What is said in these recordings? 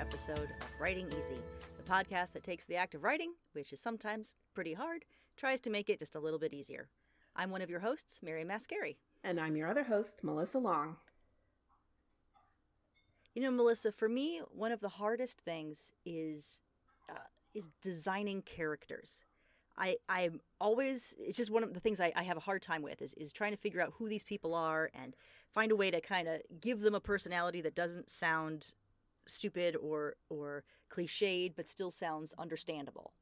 episode of Writing Easy, the podcast that takes the act of writing, which is sometimes pretty hard, tries to make it just a little bit easier. I'm one of your hosts, Mary Mascari. And I'm your other host, Melissa Long. You know, Melissa, for me, one of the hardest things is designing characters. I'm always, it's just one of the things I have a hard time with is trying to figure out who these people are and find a way to kind of give them a personality that doesn't sound stupid or cliched, but still sounds understandable,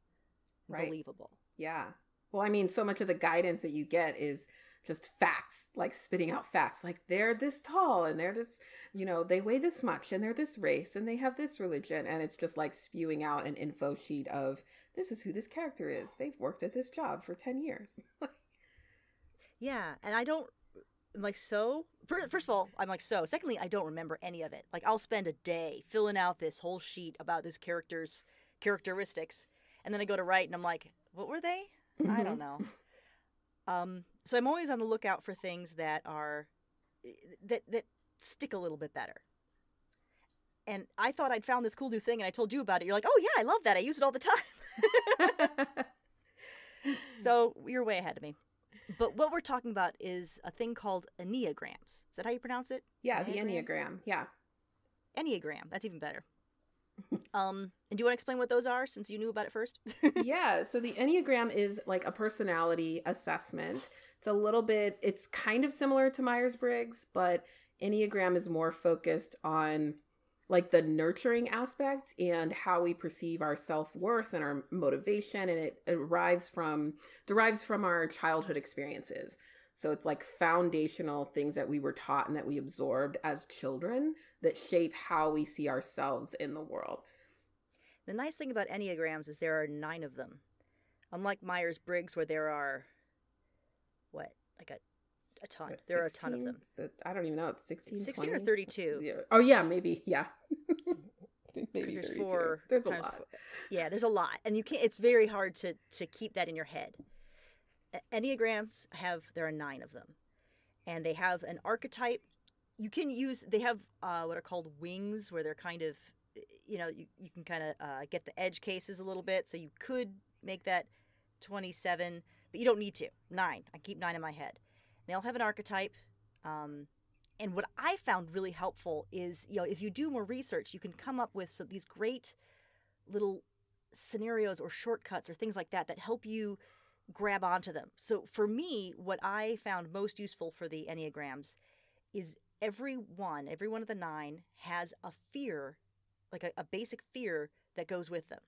right? Believable. Yeah. Well, I mean, so much of the guidance that you get is just facts, like spitting out facts, like they're this tall and they're this, they weigh this much and they're this race and they have this religion. And it's just like spewing out an info sheet of this is who this character is. They've worked at this job for 10 years. Yeah. And I'm like, so first of all, I'm like, so secondly, I don't remember any of it. Like I'll spend a day filling out this whole sheet about this character's characteristics. And then I go to write and I'm like, what were they? Mm-hmm. I don't know. So I'm always on the lookout for things that are that stick a little bit better. And I thought I'd found this cool new thing, and I told you about it. You're like, "Oh yeah, I love that. I use it all the time." So you're way ahead of me. But what we're talking about is a thing called Enneagrams. Is that how you pronounce it? Yeah, the Enneagram. Yeah, Enneagram. That's even better. And do you want to explain what those are since you knew about it first? Yeah. So the Enneagram is like a personality assessment. It's kind of similar to Myers-Briggs, but Enneagram is more focused on like the nurturing aspect and how we perceive our self-worth and our motivation. And it derives from our childhood experiences. So it's like foundational things that we were taught and that we absorbed as children that shape how we see ourselves in the world. The nice thing about Enneagrams is there are 9 of them. Unlike Myers-Briggs, where there are, a ton. What, there are a ton of them. So, I don't even know. It's 16, 16 20? or 32. Yeah. Oh, yeah, maybe. Yeah. Maybe there's 32. 4. There's a lot. Yeah, there's a lot. And it's very hard to keep that in your head. Enneagrams there are 9 of them. And they have an archetype. They have what are called wings, where they're kind of, you can kind of get the edge cases a little bit. So you could make that 27, but you don't need to. 9. I keep 9 in my head. They all have an archetype. And what I found really helpful is, if you do more research, you can come up with these great little scenarios or shortcuts or things like that help you grab onto them. So for me, what I found most useful for the Enneagrams is every one of the 9 has a fear, like a basic fear that goes with them.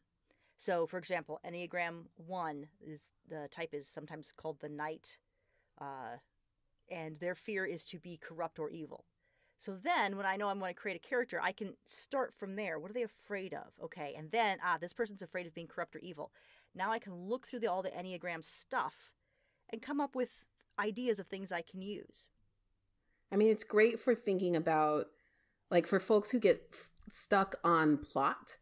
So, for example, Enneagram 1 the type is sometimes called the Knight, and their fear is to be corrupt or evil. So then, when I know I'm going to create a character, I can start from there. What are they afraid of? Okay, and then, this person's afraid of being corrupt or evil. Now I can look through all the Enneagram stuff and come up with ideas of things I can use. I mean, it's great for thinking about, like, for folks who get stuck on plot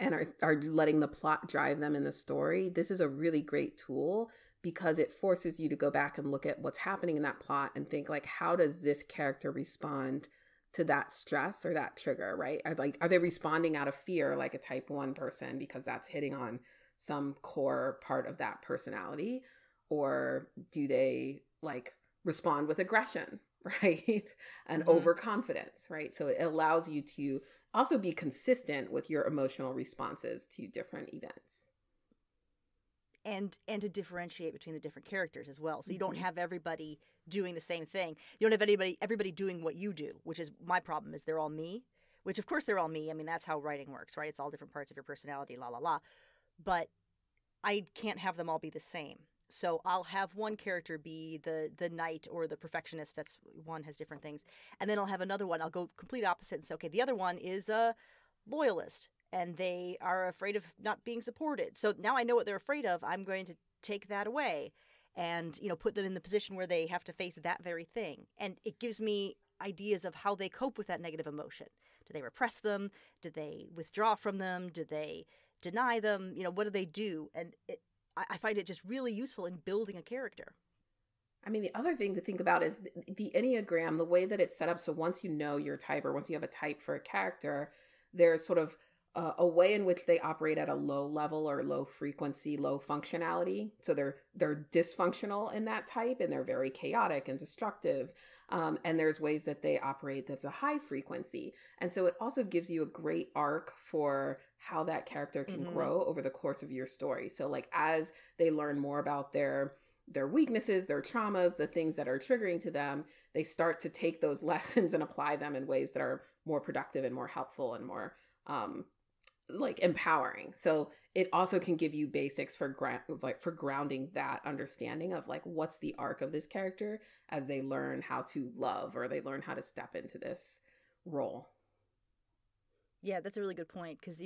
and are letting the plot drive them in the story. This is a really great tool because it forces you to go back and look at what's happening in that plot and think, like, how does this character respond to that stress or that trigger, right? Are they responding out of fear like a type 1 person because that's hitting on some core part of that personality? Or do they respond with aggression, right? And overconfidence, right? So it allows you to also be consistent with your emotional responses to different events. And to differentiate between the different characters as well. So you don't have everybody doing the same thing. You don't have everybody doing what you do, which is my problem, is they're all me, which of course they're all me. I mean, that's how writing works, right? It's all different parts of your personality, la, la, la. But I can't have them all be the same. So I'll have one character be the knight or the perfectionist. That's one has different things. And then I'll have another one. I'll go complete opposite and say, okay, the other one is a loyalist. And they are afraid of not being supported. So now I know what they're afraid of. I'm going to take that away and, put them in the position where they have to face that very thing. And it gives me ideas of how they cope with that negative emotion. Do they repress them? Do they withdraw from them? Do they deny them? What do they do? And I find it just really useful in building a character. I mean, the other thing to think about is the Enneagram, the way that it's set up. So once you know your type, or once you have a type for a character, there's sort of a way in which they operate at a low level or low frequency, low functionality. So they're dysfunctional in that type, and they're very chaotic and destructive. And there's ways that they operate that's a high frequency. And so it also gives you a great arc for how that character can grow over the course of your story. So like as they learn more about their weaknesses, their traumas, the things that are triggering to them, they start to take those lessons and apply them in ways that are more productive and more helpful and more like empowering. So it also can give you basics for for grounding that understanding of like what's the arc of this character as they learn how to love or they learn how to step into this role. Yeah, that's a really good point, because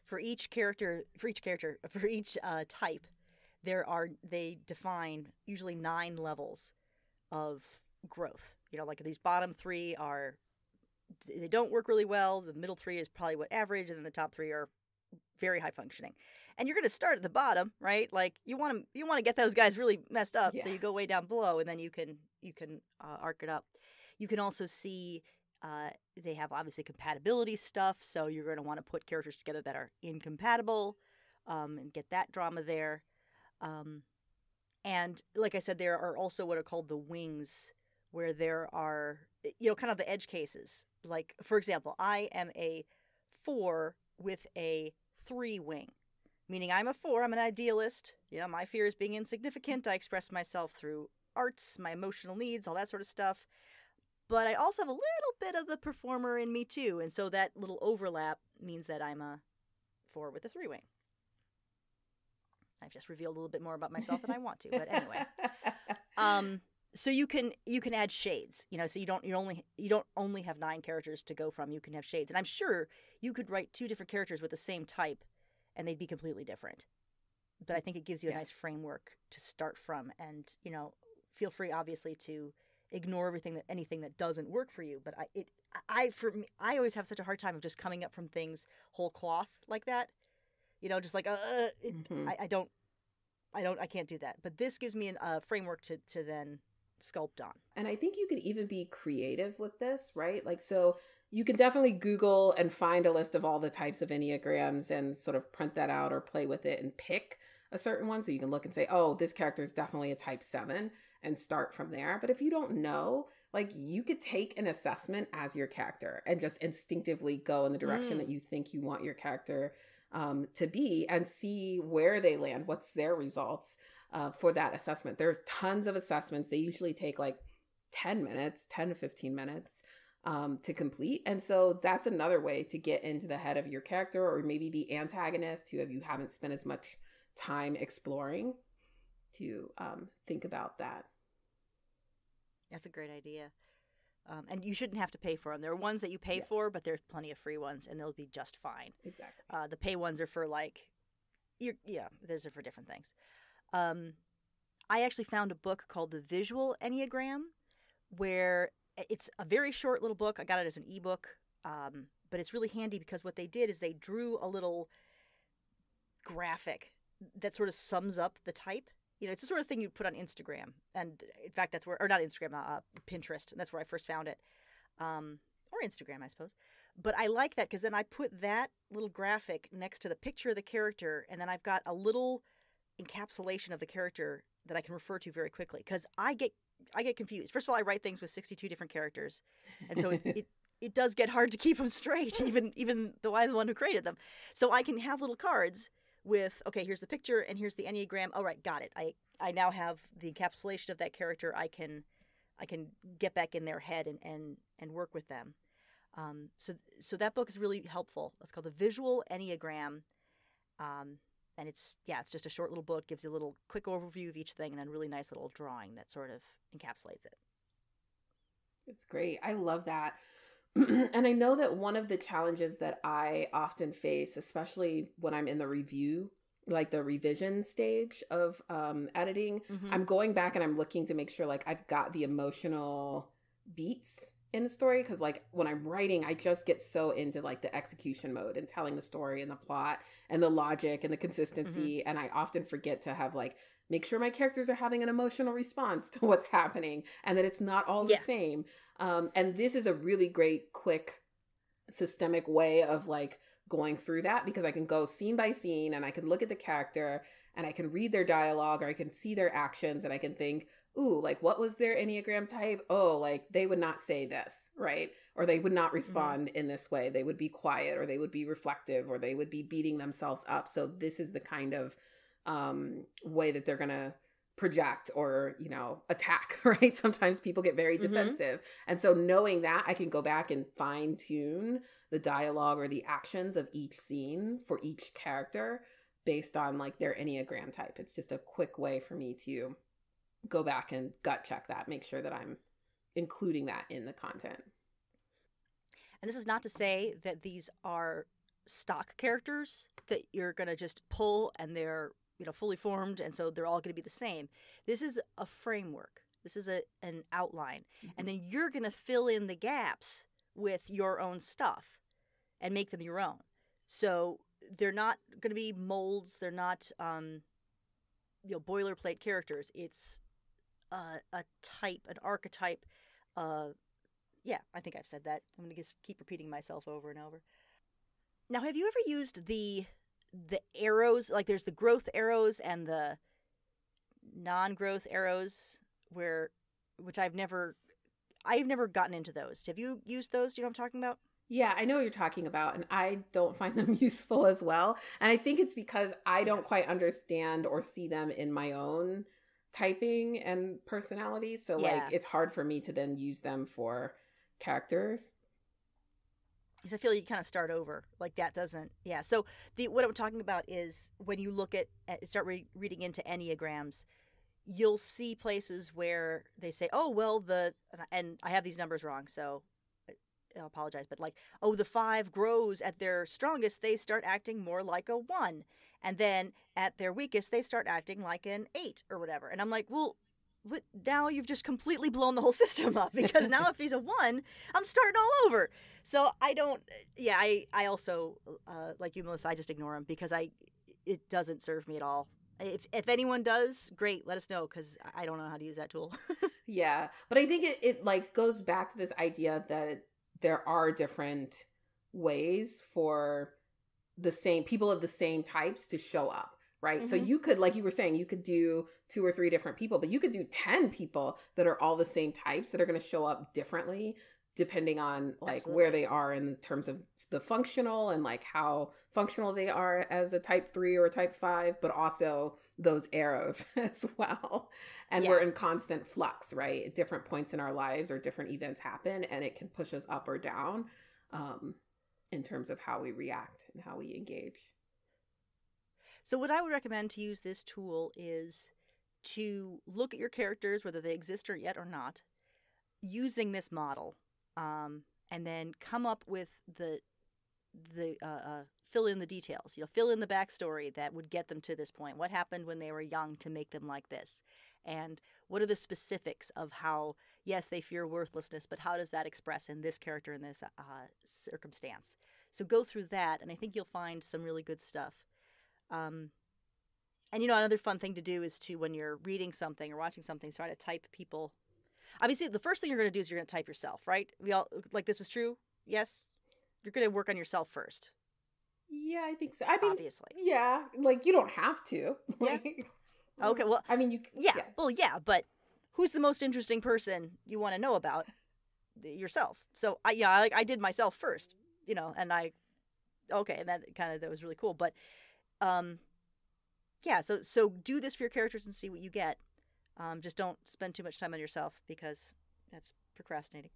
for each type, they define usually 9 levels of growth. Like these bottom 3 they don't work really well. The middle 3 is probably what average, and then the top 3 are very high functioning. And you're going to start at the bottom, right? Like you want to get those guys really messed up, so you go way down below, and then you can arc it up. You can also see they have obviously compatibility stuff, so you're going to want to put characters together that are incompatible, and get that drama there. And like I said, there are also what are called the wings, where there are kind of the edge cases. Like, for example, I am a 4 with a 3 wing, meaning I'm a 4, I'm an idealist. My fear is being insignificant. I express myself through arts, my emotional needs, all that sort of stuff. But I also have a little bit of the performer in me too. And so that little overlap means that I'm a 4 with a 3 wing. I've just revealed a little bit more about myself than I want to, but anyway. So you can add shades, so you don't only have 9 characters to go from. You can have shades, and I'm sure you could write 2 different characters with the same type, and they'd be completely different. But I think it gives you a nice framework to start from, and feel free, obviously, to ignore anything that doesn't work for you. But I always have such a hard time of just coming up from things whole cloth like that, just like I can't do that. But this gives me a framework to then sculpt on. And I think you could even be creative with this, right? Like, so you can definitely Google and find a list of all the types of Enneagrams and sort of print that out or play with it and pick a certain one. So you can look and say, oh, this character is definitely a type 7 and start from there. But if you don't know, like you could take an assessment as your character and just instinctively go in the direction that you think you want your character to be and see where they land, what's their results for that assessment. There's tons of assessments. They usually take like 10 to 15 minutes to complete. And so that's another way to get into the head of your character, or maybe the antagonist who you haven't spent as much time exploring, to think about that. That's a great idea. And you shouldn't have to pay for them. There are ones that you pay for, but there's plenty of free ones, and they'll be just fine. Exactly. The pay ones are for those are for different things. I actually found a book called the Visual Enneagram, where it's a very short little book. I got it as an ebook, but it's really handy because what they did is they drew a little graphic that sort of sums up the type. It's the sort of thing you'd put on Instagram. And in fact, that's where, or not Instagram, Pinterest. And that's where I first found it. Or Instagram, I suppose. But I like that because then I put that little graphic next to the picture of the character. And then I've got a little encapsulation of the character that I can refer to very quickly. Because I get confused. First of all, I write things with 62 different characters. And so it does get hard to keep them straight, even though I'm the one who created them. So I can have little cards with, okay, here's the picture and here's the Enneagram. All right, got it. I now have the encapsulation of that character. I can get back in their head and work with them. So that book is really helpful. It's called the Visual Enneagram. And it's just a short little book, gives you a little quick overview of each thing, and then a really nice little drawing that sort of encapsulates it. It's great. I love that. And I know that one of the challenges that I often face, especially when I'm in the review, like the revision stage of editing, I'm going back and I'm looking to make sure like I've got the emotional beats in the story. Because like when I'm writing, I just get so into like the execution mode and telling the story and the plot and the logic and the consistency. And I often forget to have like, make sure my characters are having an emotional response to what's happening and that it's not all the same. And this is a really great, quick, systemic way of like going through that, because I can go scene by scene and I can look at the character and I can read their dialogue, or I can see their actions and I can think, ooh, like what was their Enneagram type? Oh, like they would not say this, right? Or they would not respond in this way. They would be quiet, or they would be reflective, or they would be beating themselves up. So this is the kind of way that they're going to project or, you know, attack, right? Sometimes people get very defensive. And so knowing that, I can go back and fine tune the dialogue or the actions of each scene for each character based on like their Enneagram type. It's just a quick way for me to go back and gut check that, make sure that I'm including that in the content. And this is not to say that these are stock characters that you're going to just pull and they're, you know, fully formed, and so they're all going to be the same. This is a framework. This is an outline. And then you're going to fill in the gaps with your own stuff and make them your own. So they're not going to be molds. They're not, you know, boilerplate characters. It's a type, an archetype. Yeah, I think I've said that. I'm going to just keep repeating myself over and over. Now, have you ever used the arrows? Like there's the growth arrows and the non-growth arrows, which I've never gotten into those. Have you used those? Do you know what I'm talking about? Yeah, I know what you're talking about, and I don't find them useful as well. And I think it's because I don't quite understand or see them in my own typing and personality. So like it's hard for me to then use them for characters. Because I feel you kind of start over. Like that doesn't, So what I'm talking about is when you look at start reading into Enneagrams, you'll see places where they say, oh, well, and I have these numbers wrong, so I apologize, but like, oh, the 5 grows at their strongest, they start acting more like a 1. And then at their weakest, they start acting like an 8 or whatever. And I'm like, well, now you've just completely blown the whole system up, because now if he's a 1, I'm starting all over. So I don't, I also, like you, Melissa, I just ignore him because it doesn't serve me at all. If anyone does, great, let us know, because I don't know how to use that tool. Yeah, but I think it like goes back to this idea that there are different ways for the same people of the same types to show up. Right. So you could, like you were saying, you could do 2 or 3 different people, but you could do 10 people that are all the same types that are going to show up differently depending on like where they are in terms of the functional and like how functional they are as a type 3 or a type 5, but also those arrows as well. And we're in constant flux, right? At different points in our lives or different events happen, and it can push us up or down in terms of how we react and how we engage. So what I would recommend to use this tool is to look at your characters, whether they exist or yet or not, using this model, and then come up with the fill in the details. You know, fill in the backstory that would get them to this point. What happened when they were young to make them like this? And what are the specifics of how, yes, they fear worthlessness, but how does that express in this character in this circumstance? So go through that, and I think you'll find some really good stuff. And, you know, another fun thing to do is to, when you're reading something or watching something, try to type people. Obviously, the first thing you're going to do is you're going to type yourself, right? We all, like, this is true? Yes? You're going to work on yourself first. Yeah, I think so. I mean, obviously. Yeah, like, you don't have to. Like, okay, well. I mean, you. Well, but who's the most interesting person you want to know about? Yourself. So, I did myself first, you know, and and that was really cool. But, so do this for your characters and see what you get. Just don't spend too much time on yourself, because that's procrastinating.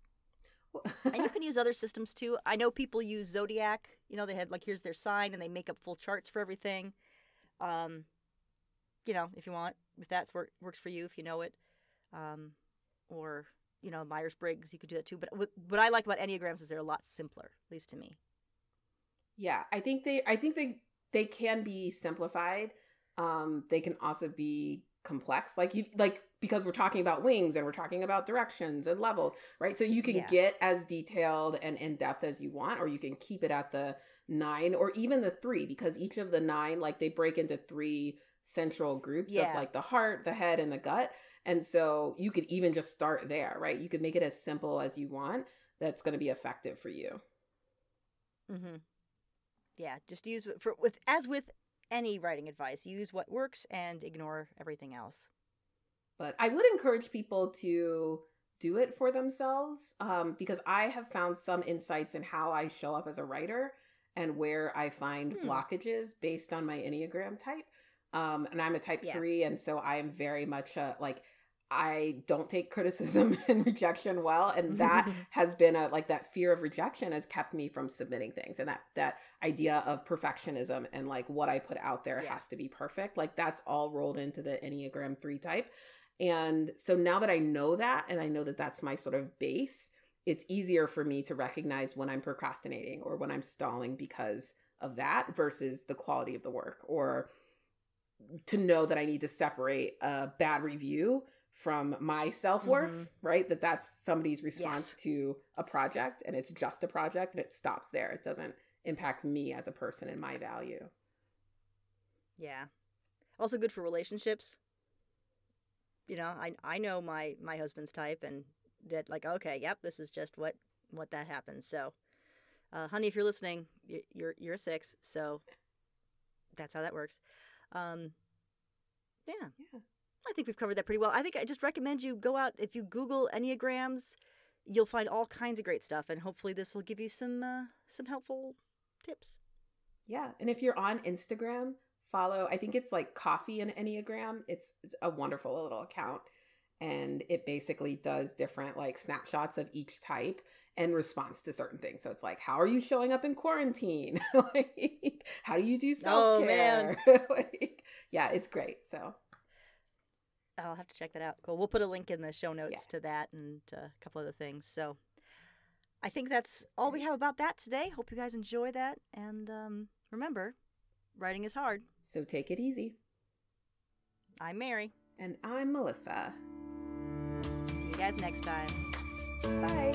And you can use other systems too. I know people use Zodiac. You know, they had like, here's their sign, and they make up full charts for everything. You know, if you want, if that's works for you, if you know it, or, you know, Myers-Briggs, you could do that too. But what I like about Enneagrams is they're a lot simpler, at least to me. Yeah, I think they can be simplified. They can also be complex, because we're talking about wings and we're talking about directions and levels, right? So you can get as detailed and in depth as you want, or you can keep it at the 9 or even the 3, because each of the 9, like, they break into 3 central groups of like the heart, the head, and the gut. And so you could even just start there, right? You could make it as simple as you want. That's going to be effective for you. Mm-hmm. Yeah, just use with any writing advice, use what works and ignore everything else. But I would encourage people to do it for themselves, because I have found some insights in how I show up as a writer and where I find blockages based on my Enneagram type. And I'm a type 3, and so I am very much like, I don't take criticism and rejection well. And that has been that fear of rejection has kept me from submitting things. And that idea of perfectionism and like what I put out there has to be perfect. Like that's all rolled into the Enneagram 3 type. And so now that I know that, and I know that that's my sort of base, it's easier for me to recognize when I'm procrastinating or when I'm stalling because of that versus the quality of the work, or to know that I need to separate a bad review from my self-worth, right? That's somebody's response to a project, and it's just a project, and it stops there. It doesn't impact me as a person and my value. Yeah. Also good for relationships. You know, I know my husband's type, and that like, okay, yep, this is just what that happens. So, honey, if you're listening, you're a 6, so that's how that works. Yeah. I think we've covered that pretty well. I think I just recommend you go out, if you Google Enneagrams, you'll find all kinds of great stuff, and hopefully this will give you some helpful tips. Yeah, and if you're on Instagram, follow, I think it's like Coffee and Enneagram. It's a wonderful little account, and it basically does different like snapshots of each type in response to certain things. So it's like, how are you showing up in quarantine? Like, how do you do self-care? Oh, man. Like, yeah, it's great. So I'll have to check that out. Cool. We'll put a link in the show notes to that and a couple other things. So I think that's all we have about that today. Hope you guys enjoy that. And remember, writing is hard. So take it easy. I'm Mary. And I'm Melissa. See you guys next time. Bye.